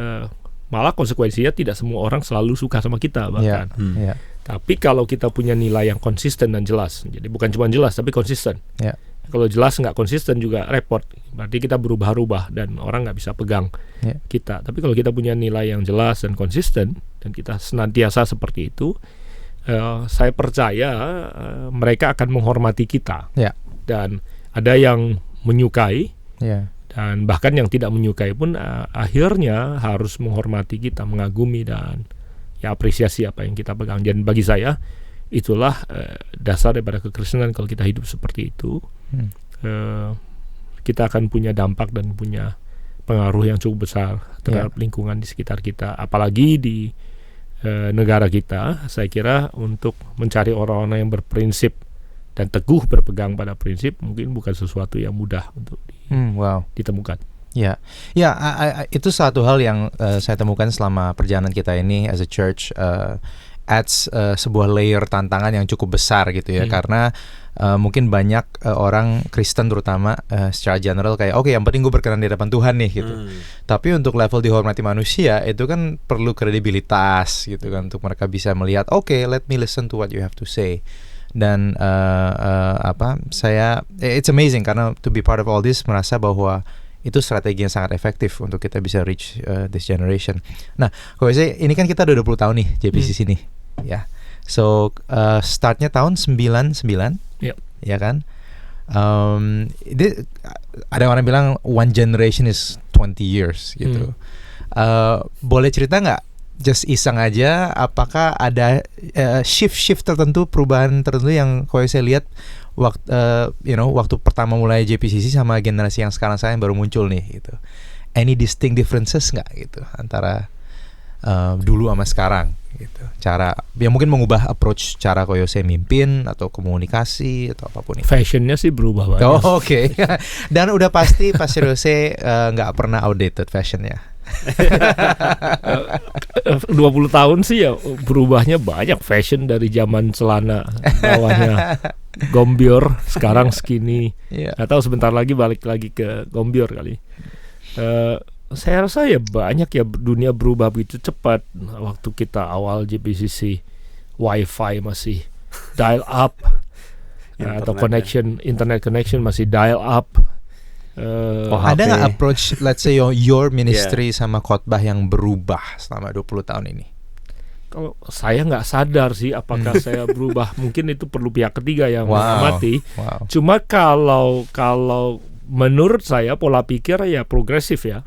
malah konsekuensinya tidak semua orang selalu suka sama kita bahkan. Yeah. Tapi kalau kita punya nilai yang konsisten dan jelas, jadi bukan cuma jelas tapi konsisten. Yeah. Kalau jelas nggak konsisten juga repot. Berarti kita berubah-ubah dan orang nggak bisa pegang kita. Tapi kalau kita punya nilai yang jelas dan konsisten dan kita senantiasa seperti itu, saya percaya mereka akan menghormati kita. Dan ada yang menyukai, dan bahkan yang tidak menyukai pun akhirnya harus menghormati kita, mengagumi dan ya apresiasi apa yang kita pegang. Dan bagi saya itulah dasar daripada kekristenan. Kalau kita hidup seperti itu, kita akan punya dampak dan punya pengaruh yang cukup besar terhadap lingkungan di sekitar kita. Apalagi di negara kita, saya kira untuk mencari orang-orang yang berprinsip dan teguh berpegang pada prinsip mungkin bukan sesuatu yang mudah untuk ditemukan. Ya, itu satu hal yang saya temukan selama perjalanan kita ini as a church, adds sebuah layer tantangan yang cukup besar gitu ya, karena mungkin banyak orang Kristen terutama secara general kayak oke, yang penting gue berkenan di hadapan Tuhan nih gitu. Tapi untuk level dihormati manusia itu kan perlu kredibilitas gitu kan, untuk mereka bisa melihat oke, let me listen to what you have to say. Dan it's amazing karena to be part of all this, merasa bahwa itu strategi yang sangat efektif untuk kita bisa reach this generation. Nah, kalau saya ini kan kita udah 20 tahun nih JPCC nih, ya. So startnya tahun 99, ya kan? Ada orang bilang one generation is 20 years gitu. Boleh cerita nggak? Just iseng aja, apakah ada shift tertentu, perubahan tertentu yang kalau saya lihat waktu pertama mulai JPCC sama generasi yang sekarang saya yang baru muncul nih gitu. Any distinct differences nggak gitu antara dulu sama sekarang gitu? Cara yang mungkin mengubah approach cara Koyose mimpin atau komunikasi atau apapun itu. Fashionnya sih berubah banget. Oh, oke. Dan udah pasti Pastor Yose nggak pernah outdated fashionnya. 20 tahun sih ya berubahnya banyak. Fashion dari zaman celana bawahnya gombior, sekarang skinny. Atau sebentar lagi balik lagi ke gombior kali. Saya rasa ya banyak ya, dunia berubah begitu cepat. Waktu kita awal JPCC, wifi masih dial up, atau internet connection masih dial up. Ada nggak approach, let's say your ministry sama khotbah yang berubah selama 20 tahun ini? Kalau saya nggak sadar sih apakah saya berubah. Mungkin itu perlu pihak ketiga yang mengamati. Cuma kalau menurut saya pola pikir ya progresif ya.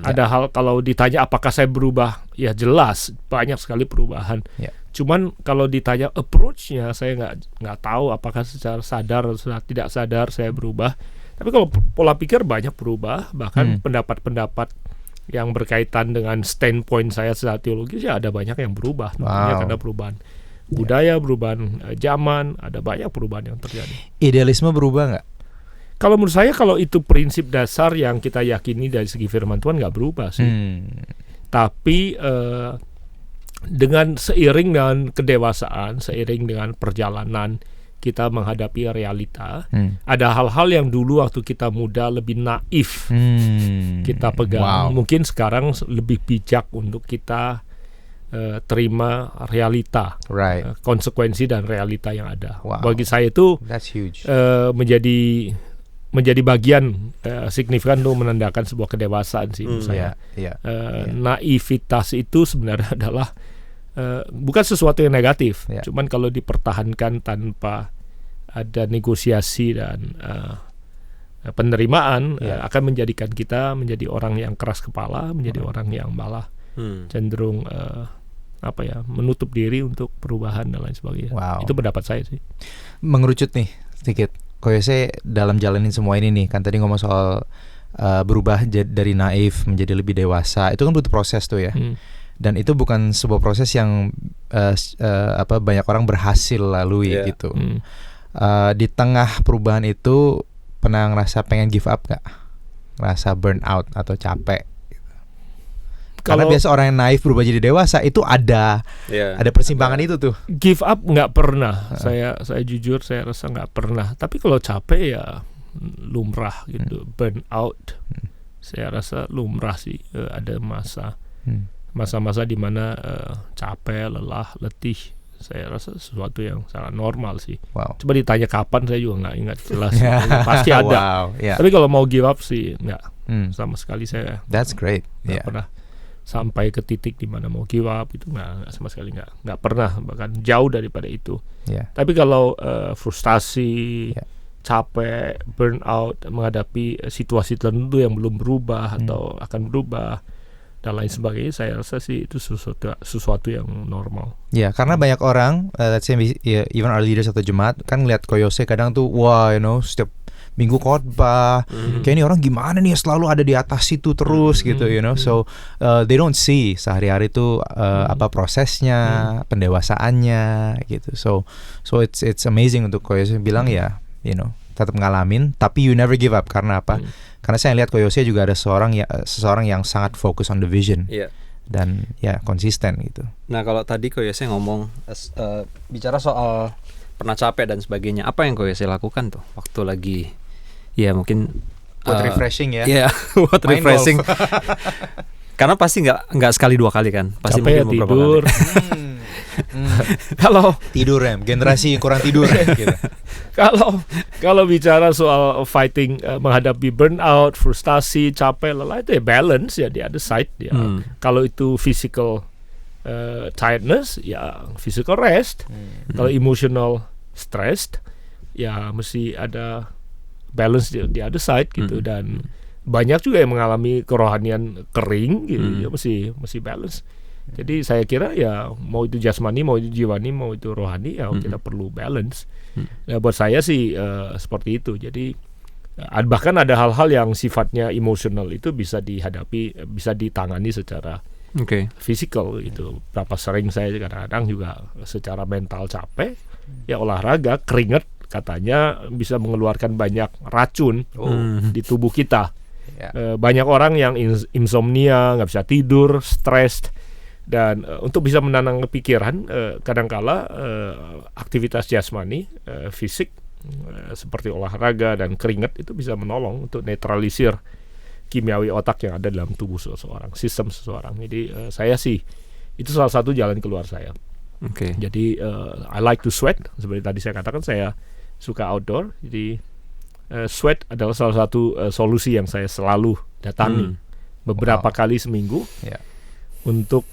Ada hal, kalau ditanya apakah saya berubah, ya jelas banyak sekali perubahan. Cuman kalau ditanya approach-nya, saya nggak tahu apakah secara sadar atau tidak sadar saya berubah. Tapi kalau pola pikir banyak berubah, bahkan pendapat-pendapat yang berkaitan dengan standpoint saya secara teologis ya ada banyak yang berubah. Karena perubahan budaya, perubahan zaman, ada banyak perubahan yang terjadi. Idealisme berubah nggak? Kalau menurut saya, kalau itu prinsip dasar yang kita yakini dari segi firman Tuhan, nggak berubah sih. Tapi dengan seiring dengan kedewasaan, seiring dengan perjalanan kita menghadapi realita, ada hal-hal yang dulu waktu kita muda lebih naif kita pegang. Mungkin sekarang lebih bijak untuk kita terima realita, konsekuensi dan realita yang ada. Bagi saya itu menjadi bagian signifikan untuk menandakan sebuah kedewasaan sih menurut saya. Naivitas itu sebenarnya adalah bukan sesuatu yang negatif, cuman kalau dipertahankan tanpa ada negosiasi dan penerimaan, akan menjadikan kita menjadi orang yang keras kepala, menjadi orang yang malah cenderung menutup diri untuk perubahan dan lain sebagainya. Itu pendapat saya sih. Mengerucut nih sedikit, Koyose dalam jalanin semua ini nih, kan tadi ngomong soal berubah dari naif menjadi lebih dewasa, itu kan butuh proses tuh ya. Dan itu bukan sebuah proses yang banyak orang berhasil lalui gitu. Di tengah perubahan itu pernah ngerasa pengen give up gak? ngerasa burn out atau capek? Karena Kalau biasa orang yang naif berubah jadi dewasa itu ada persimpangan itu tuh. give up nggak pernah. Saya jujur saya rasa nggak pernah. Tapi kalau capek ya lumrah gitu. Burn out. Saya rasa lumrah sih. Ada masa-masa di mana capek, lelah, letih. Saya rasa sesuatu yang sangat normal sih. Wow. Coba ditanya kapan saya juga nggak ingat jelas. Pasti ada. Wow, yeah. Tapi kalau mau give up sih nggak. Sama sekali saya That's great. nggak pernah sampai ke titik di mana mau give up itu nggak sama sekali nggak pernah, bahkan jauh daripada itu. Yeah. Tapi kalau frustasi, Yeah. capek, burnout menghadapi situasi tertentu yang belum berubah atau akan berubah dan lain sebagainya, saya rasa sih itu sesuatu yang normal. Ya, karena banyak orang, let's say even our leaders atau jemaat kan ngeliat Ko Yose kadang tuh, wah, setiap minggu khotbah, kayak ini orang gimana nih selalu ada di atas situ terus gitu, so they don't see sehari-hari tuh apa prosesnya, pendewasaannya gitu. So it's amazing untuk Ko Yose bilang ya, tetap ngalamin, tapi you never give up. Karena apa? Karena saya lihat Ko Yose juga ada seseorang yang sangat fokus on the vision. Dan ya konsisten gitu. Nah, kalau tadi Ko Yose ngomong bicara soal pernah capek dan sebagainya, apa yang Ko Yose lakukan tuh waktu lagi mungkin buat refreshing ya? Iya, buat refreshing. Karena pasti nggak sekali dua kali kan, pasti capek mungkin beberapa tidur. kali. Kalau tidur generasi kurang tidur gitu. Kalau bicara soal fighting, menghadapi burnout, frustasi, capek, lelah, itu ya balance ya, di other side ya. Kalau itu physical tiredness ya physical rest. Kalau emotional stressed ya mesti ada balance di other side gitu. Dan banyak juga yang mengalami kerohanian kering gitu, ya mesti balance. Jadi saya kira ya mau itu jasmani, mau itu jiwani, mau itu rohani, ya kita perlu balance. Nah, buat saya sih seperti itu. Jadi bahkan ada hal-hal yang sifatnya emosional itu bisa dihadapi, bisa ditangani secara physical gitu. Berapa sering saya kadang-kadang juga secara mental capek, ya olahraga, keringat katanya bisa mengeluarkan banyak racun di tubuh kita. Banyak orang yang insomnia, nggak bisa tidur, stres. Dan untuk bisa menenang pikiran, kadangkala aktivitas jasmani, fisik, seperti olahraga dan keringat itu bisa menolong untuk netralisir kimiawi otak yang ada dalam tubuh seseorang, sistem seseorang. Jadi saya sih itu salah satu jalan keluar saya. Jadi I like to sweat, seperti tadi saya katakan saya suka outdoor. Jadi sweat adalah salah satu solusi yang saya selalu datangi beberapa kali seminggu. Untuk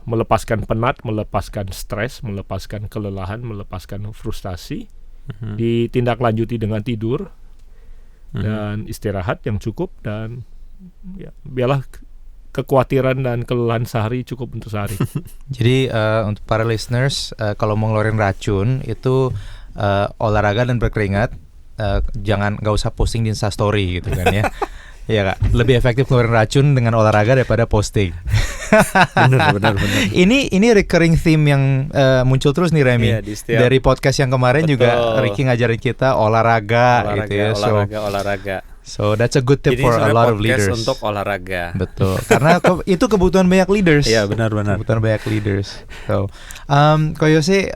melepaskan penat, melepaskan stres, melepaskan kelelahan, melepaskan frustasi, ditindaklanjuti dengan tidur dan istirahat yang cukup, dan ya, biarlah kekhawatiran dan kelelahan sehari cukup untuk sehari. Jadi untuk para listeners, kalau mau ngeluarin racun itu olahraga dan berkeringat, nggak usah posting di Instastory gitu kan ya. Iya Kak, lebih efektif ngeluarin racun dengan olahraga daripada posting. Benar. Ini recurring theme yang muncul terus nih Remy. Dari podcast yang kemarin juga Ricky ngajarin kita olahraga gitu ya. Olahraga. So that's a good tip for a lot of leaders. Untuk olahraga. Betul. Karena itu kebutuhan banyak leaders. Iya, benar. Kebutuhan banyak leaders. So, Ko Yose,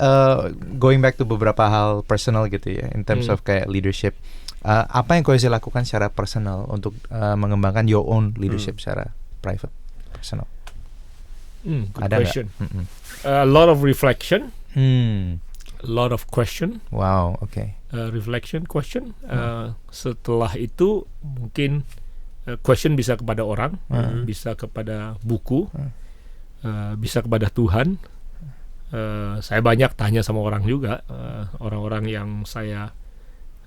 going back to beberapa hal personal gitu ya, in terms of kayak leadership. Apa yang Ko Yose lakukan secara personal untuk mengembangkan your own leadership secara private, personal? Good ada question. A lot of reflection. A lot of question. Wow, okay. Reflection, question. Setelah itu mungkin question bisa kepada orang, bisa kepada buku, bisa kepada Tuhan. Saya banyak tanya sama orang juga, orang-orang yang saya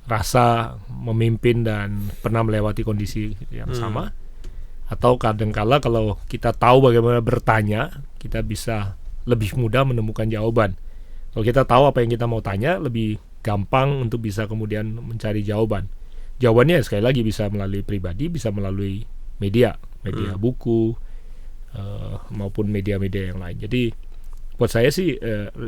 rasa memimpin dan pernah melewati kondisi yang sama. Atau kadang-kala kalau kita tahu bagaimana bertanya, kita bisa lebih mudah menemukan jawaban. Kalau kita tahu apa yang kita mau tanya, lebih gampang untuk bisa kemudian mencari jawaban. Jawabannya sekali lagi bisa melalui pribadi, bisa melalui media buku, maupun media-media yang lain. Jadi buat saya sih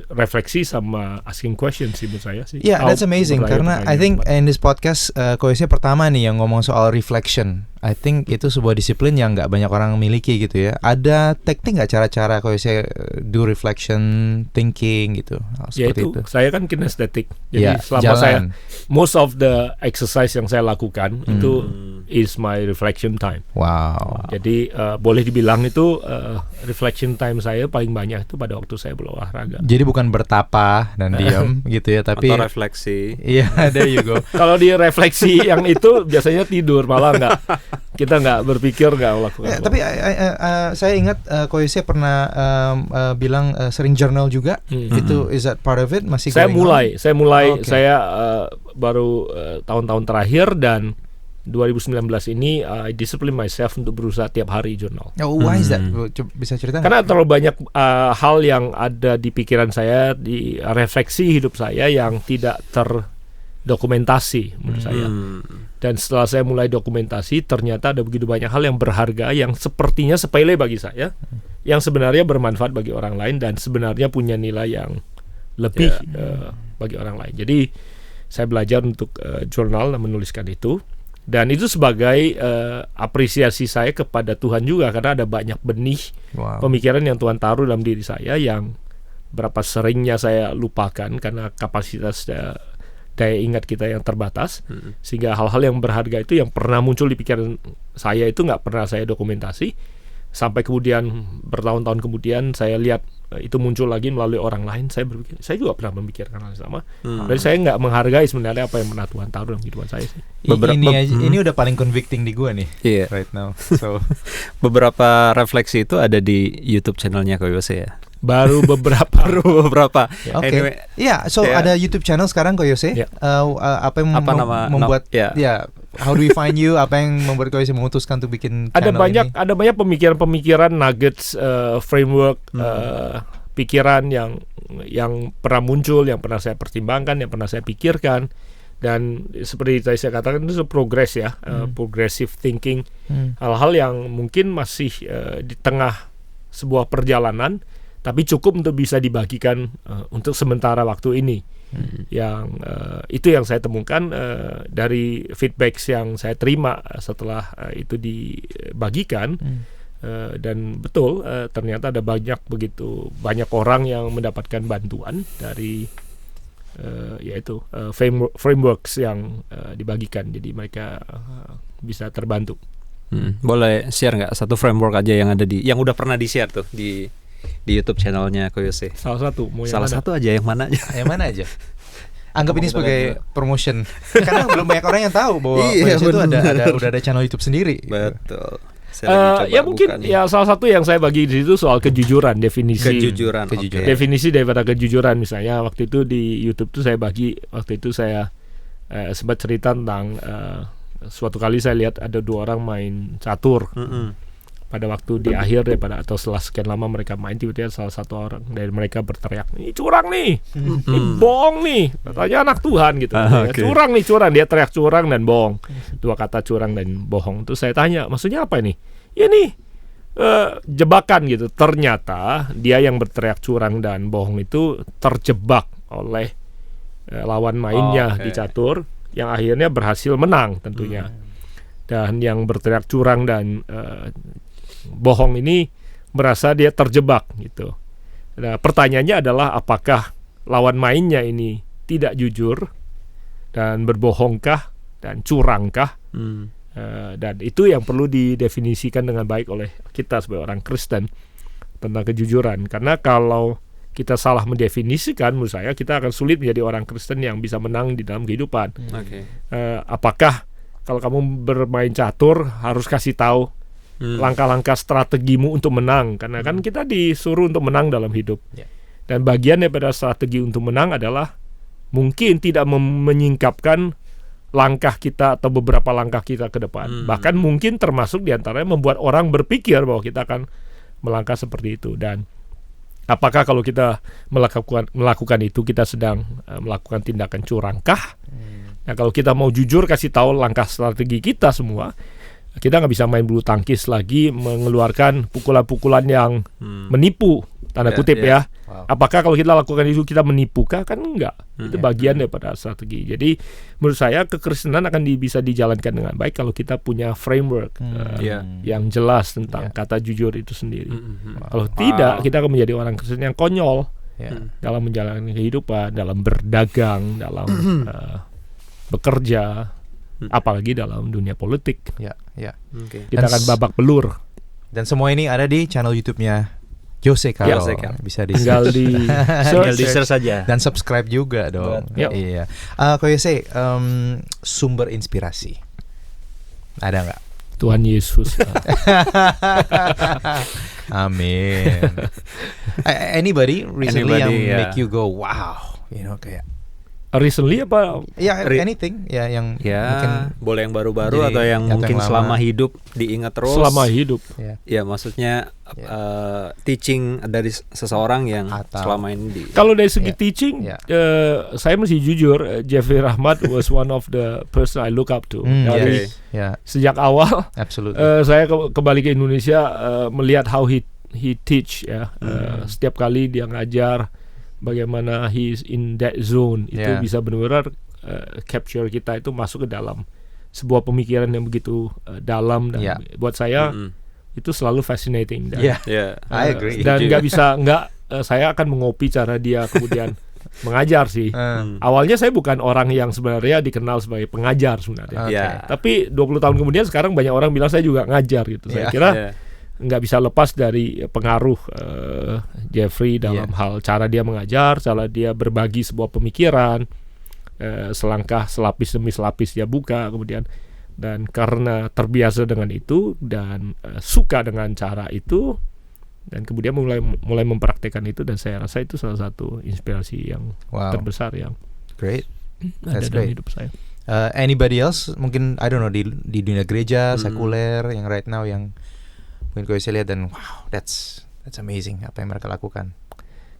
refleksi sama asking question sih menurut saya sih. Yeah, that's amazing karena I think in this podcast Koyose pertama nih yang ngomong soal reflection. I think itu sebuah disiplin yang nggak banyak orang miliki gitu ya. Ada teknik nggak cara-cara Koyose do reflection thinking gitu? Seperti itu. Saya kan kinestetik, jadi selama saya most of the exercise yang saya lakukan itu is my reflection time. Wow. Jadi boleh dibilang itu reflection time saya paling banyak itu pada waktu saya berolahraga. Jadi bukan bertapa dan diam gitu ya, tapi atau refleksi. Iya, there you go. Kalau di refleksi yang itu biasanya tidur, malah kita nggak berpikir, nggak melakukan. Tapi saya ingat Koyose pernah bilang sering journal juga. Itu is that part of it? Masih saya mulai. Okay. Saya baru tahun-tahun terakhir dan 2019 ini I discipline myself untuk berusaha tiap hari journal. Oh, why is that? Bisa cerita? Karena terlalu banyak hal yang ada di pikiran saya, di refleksi hidup saya yang tidak terdokumentasi menurut saya. Dan setelah saya mulai dokumentasi, ternyata ada begitu banyak hal yang berharga yang sepertinya sepele bagi saya, yang sebenarnya bermanfaat bagi orang lain dan sebenarnya punya nilai yang lebih bagi orang lain. Jadi saya belajar untuk jurnal dan menuliskan itu. Dan itu sebagai apresiasi saya kepada Tuhan juga, karena ada banyak benih pemikiran yang Tuhan taruh dalam diri saya yang berapa seringnya saya lupakan karena kapasitas daya ingat kita yang terbatas, sehingga hal-hal yang berharga itu yang pernah muncul di pikiran saya itu nggak pernah saya dokumentasi, sampai kemudian bertahun-tahun kemudian saya lihat itu muncul lagi melalui orang lain. Saya berpikir, saya juga pernah memikirkan hal yang sama. Jadi saya nggak menghargai sebenarnya apa yang pernah Tuhan taruh dalam kehidupan saya sih. Ini udah paling convicting di gua nih, right now. So beberapa refleksi itu ada di YouTube channelnya Koyose ya. Baru beberapa. Oke. Anyway, ada YouTube channel sekarang Koyose. Apa yang membuat how do we find you? Apa yang membuat Koyose memutuskan untuk bikin channel ini? Ada banyak pemikiran-pemikiran, nuggets, framework, pikiran yang pernah muncul, yang pernah saya pertimbangkan, yang pernah saya pikirkan. Dan seperti tadi saya katakan itu progress ya, progressive thinking, hal-hal yang mungkin masih di tengah sebuah perjalanan, tapi cukup untuk bisa dibagikan untuk sementara waktu ini. Yang itu yang saya temukan dari feedback yang saya terima setelah itu dibagikan. Dan betul ternyata ada begitu banyak orang yang mendapatkan bantuan dari yaitu frameworks yang dibagikan, jadi mereka bisa terbantu. Boleh share nggak satu framework aja yang udah pernah di-share tuh di YouTube channelnya Koyose? Salah satu aja, yang mana aja? Yang mana aja? Anggap ini sebagai promotion. Karena belum banyak orang yang tahu bahwa Koyose itu udah ada channel YouTube sendiri. Betul. Mungkin salah satu yang saya bagi di situ soal kejujuran, definisi daripada kejujuran. Misalnya waktu itu di YouTube tuh saya bagi, waktu itu saya sempat cerita tentang suatu kali saya lihat ada dua orang main catur. Pada waktu di akhir daripada atau setelah sekian lama mereka main, tiba-tiba salah satu orang dari mereka berteriak, "Ini curang nih, ini bohong nih." Katanya anak Tuhan gitu. Curang nih, curang. Dia teriak curang dan bohong. Dua kata curang dan bohong. Terus saya tanya, maksudnya apa ini? Ya nih jebakan gitu. Ternyata dia yang berteriak curang dan bohong itu terjebak oleh lawan mainnya di catur, yang akhirnya berhasil menang tentunya. Dan yang berteriak curang dan bohong ini merasa dia terjebak gitu. Nah, pertanyaannya adalah apakah lawan mainnya ini tidak jujur dan berbohongkah dan curangkah? Dan itu yang perlu didefinisikan dengan baik oleh kita sebagai orang Kristen tentang kejujuran. Karena kalau kita salah mendefinisikan, menurut saya kita akan sulit menjadi orang Kristen yang bisa menang di dalam kehidupan. Apakah kalau kamu bermain catur harus kasih tahu langkah-langkah strategimu untuk menang, karena kan kita disuruh untuk menang dalam hidup. Dan bagian daripada strategi untuk menang adalah mungkin tidak menyingkapkan langkah kita atau beberapa langkah kita ke depan. Bahkan mungkin termasuk diantaranya membuat orang berpikir bahwa kita akan melangkah seperti itu. Dan apakah kalau kita melakukan itu kita sedang melakukan tindakan curangkah? Nah, kalau kita mau jujur kasih tahu langkah strategi kita semua, kita nggak bisa main bulu tangkis lagi mengeluarkan pukulan-pukulan yang menipu tanda kutip ya. Wow. Apakah kalau kita lakukan itu kita menipukah? Kan enggak. Itu bagian daripada strategi. Jadi menurut saya kekristenan akan bisa dijalankan dengan baik kalau kita punya framework yang jelas tentang kata jujur itu sendiri. Kalau tidak, kita akan menjadi orang Kristen yang konyol dalam menjalani kehidupan, dalam berdagang, dalam bekerja, apalagi dalam dunia politik. Kita akan babak belur. Dan semua ini ada di channel YouTube-nya Jose Carol. Bisa tinggal di search saja dan subscribe juga dong. Iya. Ko Yose, sumber inspirasi ada nggak? Tuhan Yesus. Amin. Anybody recently yang make you go wow, kayak recently apa? Ya, anything yang mungkin boleh yang baru-baru atau yang mungkin selama hidup diingat terus. Selama hidup. Ya, maksudnya teaching dari seseorang yang selama ini kalau dari segi teaching, saya mesti jujur, Jeffrey Rahmat was one of the person I look up to. Sejak awal, saya kembali ke Indonesia melihat how he teach setiap kali dia ngajar. Bagaimana he's in that zone itu bisa benar-benar capture kita itu masuk ke dalam sebuah pemikiran yang begitu dalam dan buat saya itu selalu fascinating dan I agree. Dan saya akan mengopi cara dia kemudian mengajar sih. Awalnya saya bukan orang yang sebenarnya dikenal sebagai pengajar sebenarnya. Tapi 20 tahun kemudian sekarang banyak orang bilang saya juga ngajar gitu. Saya kira nggak bisa lepas dari pengaruh Jeffrey dalam hal cara dia mengajar, cara dia berbagi sebuah pemikiran, selangkah selapis demi selapis dia buka kemudian, dan karena terbiasa dengan itu dan suka dengan cara itu dan kemudian mulai mempraktekkan itu, dan saya rasa itu salah satu inspirasi yang terbesar yang ada dalam hidup saya. Anybody else mungkin I don't know di dunia gereja sekuler yang right now yang mungkin kau bisa lihat dan wow, that's amazing apa yang mereka lakukan.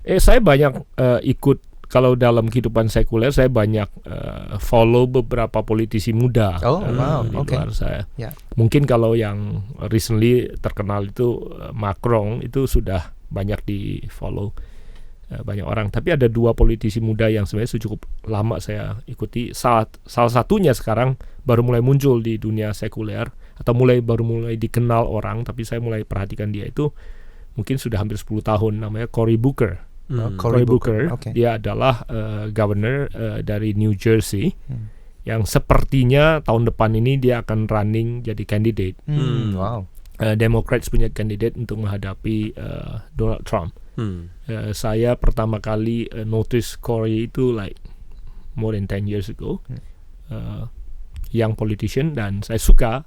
Saya banyak ikut, kalau dalam kehidupan sekuler saya banyak follow beberapa politisi muda di luar saya. Mungkin kalau yang recently terkenal itu Macron, itu sudah banyak di follow banyak orang. Tapi ada 2 politisi muda yang sebenarnya cukup lama saya ikuti. Salah satunya sekarang baru mulai muncul di dunia sekuler atau baru mulai dikenal orang, tapi saya mulai perhatikan dia itu mungkin sudah hampir 10 tahun. Namanya Cory Booker. Cory Booker, dia adalah governor dari New Jersey yang sepertinya tahun depan ini dia akan running jadi candidate. Democrats punya candidate untuk menghadapi Donald Trump. Saya pertama kali notice Cory itu like more than 10 years ago. Young politician, dan saya suka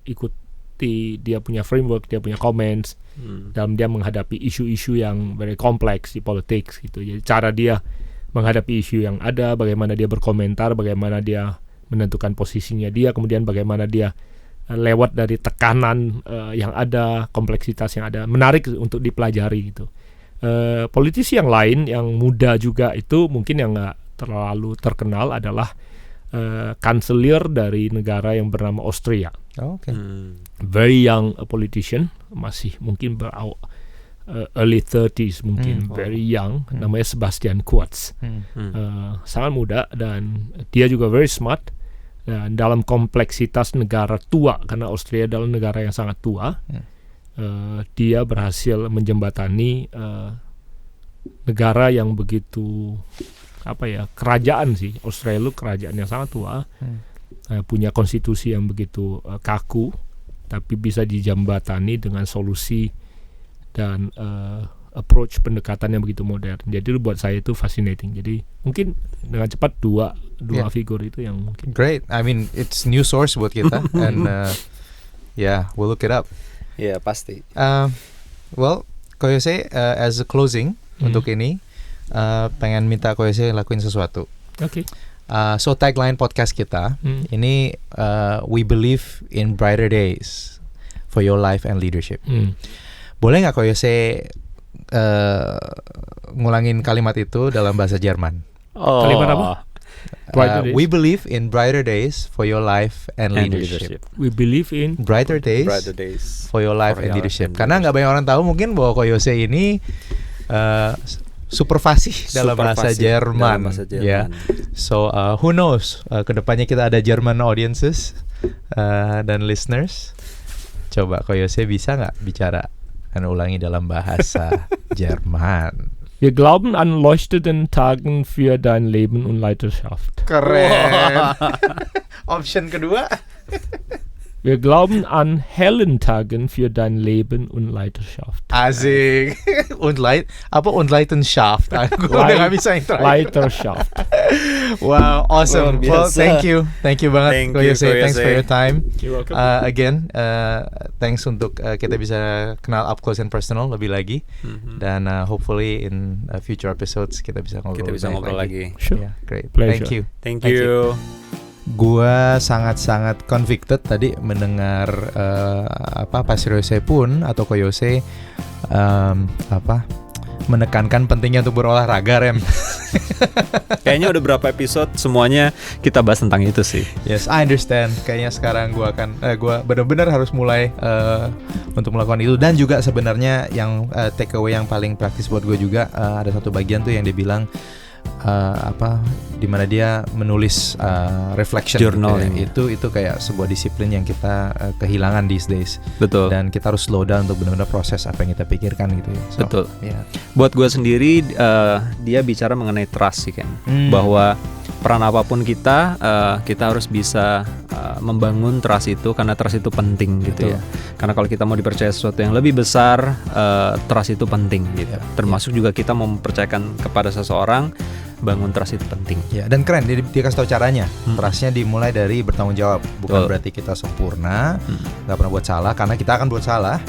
ikuti dia punya framework, dia punya comments dalam dia menghadapi isu-isu yang very kompleks di politics gitu. Jadi cara dia menghadapi isu yang ada, bagaimana dia berkomentar, bagaimana dia menentukan posisinya dia, kemudian bagaimana dia lewat dari tekanan yang ada, kompleksitas yang ada, menarik untuk dipelajari gitu. Politisi yang lain yang muda juga itu mungkin yang nggak terlalu terkenal adalah kanselir dari negara yang bernama Austria. Very young politician, masih mungkin early 30s mungkin, very young. Namanya Sebastian Kurz. Sangat muda dan dia juga very smart. Dan dalam kompleksitas negara tua, karena Austria adalah negara yang sangat tua, dia berhasil menjembatani negara yang begitu kerajaan sih. Australia itu kerajaan yang sangat tua, punya konstitusi yang begitu kaku, tapi bisa dijembatani dengan solusi dan approach pendekatan yang begitu modern. Jadi buat saya itu fascinating. Jadi mungkin dengan cepat dua figur itu yang mungkin. Great. I mean it's new source buat kita and we'll look it up. Pasti. Well, Ko Yose, as a closing untuk ini pengen minta Ko Yose lakuin sesuatu. So tagline podcast kita ini we believe in brighter days for your life and leadership. Boleh nggak Ko Yose ngulangin kalimat itu dalam bahasa Jerman? Kalimat apa? We believe in brighter days for your life and leadership. We believe in brighter days for your life and leadership. Karena nggak banyak orang tahu mungkin bahwa Ko Yose ini supervasi dalam bahasa Jerman. Ya. So who knows? Kedepannya kita ada German audiences dan listeners. Coba Ko Yose bisa nggak bicara ulangi dalam bahasa Jerman? Wir glauben an leuchtenden Tagen für dein Leben und Leiterschaft. Keren. Option kedua. Wir glauben an hellen Tagen für dein Leben und Leiterschaft. Asik. Und Leitenschaft. Aku udah nggak bisa yang terakhir. Leiterschaft. Wow, awesome. Well, thank you banget Ko Yose. Thanks for your time. You're welcome. Again, thanks untuk kita bisa kenal up close and personal lebih lagi. Dan hopefully in future episodes kita bisa ngobrol lagi. Sure. Yeah, great. Pleasure. Thank you. Gua sangat-sangat convicted tadi mendengar Pastor Yose pun atau Ko Yose menekankan pentingnya untuk berolahraga, Rem. Kayaknya udah berapa episode semuanya kita bahas tentang itu sih. Yes, I understand. Kayaknya sekarang gua benar-benar harus mulai untuk melakukan itu. Dan juga sebenarnya yang take away yang paling praktis buat gue juga ada satu bagian tuh yang dia bilang di mana dia menulis reflection journaling gitu ya. Itu kayak sebuah disiplin yang kita kehilangan these days. Betul. Dan kita harus slow down untuk benar-benar proses apa yang kita pikirkan gitu ya. So, betul. Yeah. Buat gue sendiri dia bicara mengenai trust sih kan, bahwa peran apapun kita harus bisa membangun trust itu, karena trust itu penting gitu. Betul. Ya. Karena kalau kita mau dipercaya sesuatu yang lebih besar, trust itu penting gitu. Termasuk juga kita mau mempercayakan kepada seseorang, bangun trust itu penting. Ya, dan keren dia kasih tahu caranya. Trustnya dimulai dari bertanggung jawab. Bukan berarti kita sempurna, nggak pernah buat salah, karena kita akan buat salah.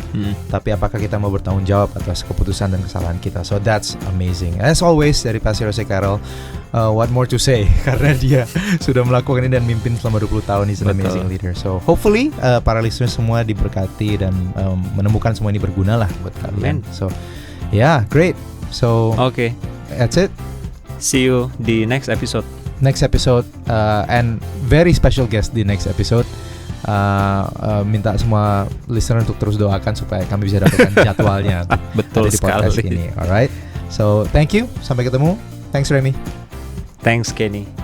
Tapi apakah kita mau bertanggung jawab atas keputusan dan kesalahan kita? So that's amazing. As always dari Pastor Yose Carroll, what more to say? Karena dia sudah melakukan ini dan mimpin selama 20 tahun. He's an amazing leader. So hopefully para listeners semua diberkati dan menemukan semua ini berguna lah buat kalian. So yeah, great. So okay, that's it. See you di next episode. And very special guest di next episode. Minta semua listener untuk terus doakan supaya kami bisa dapatkan jadwalnya. Betul di podcast sekali. ini. Alright. So thank you. Sampai ketemu. Thanks Remy. Thanks Kenny.